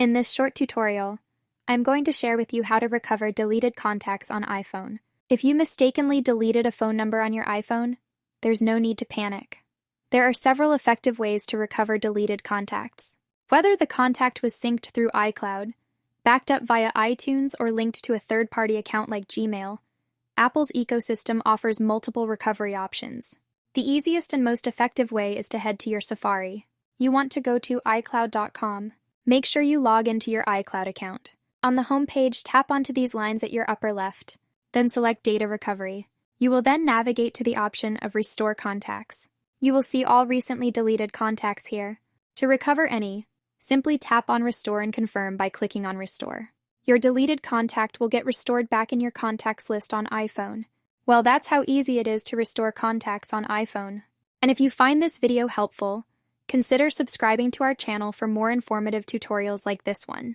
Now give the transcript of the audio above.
In this short tutorial, I'm going to share with you how to recover deleted contacts on iPhone. If you mistakenly deleted a phone number on your iPhone, there's no need to panic. There are several effective ways to recover deleted contacts. Whether the contact was synced through iCloud, backed up via iTunes, or linked to a third-party account like Gmail, Apple's ecosystem offers multiple recovery options. The easiest and most effective way is to head to your Safari. You want to go to iCloud.com. Make sure you log into your iCloud account. On the home page, tap onto these lines at your upper left, then select Data Recovery. You will then navigate to the option of Restore Contacts. You will see all recently deleted contacts here. To recover any, simply tap on Restore and confirm by clicking on Restore. Your deleted contact will get restored back in your contacts list on iPhone. Well, that's how easy it is to restore contacts on iPhone. And if you find this video helpful, consider subscribing to our channel for more informative tutorials like this one.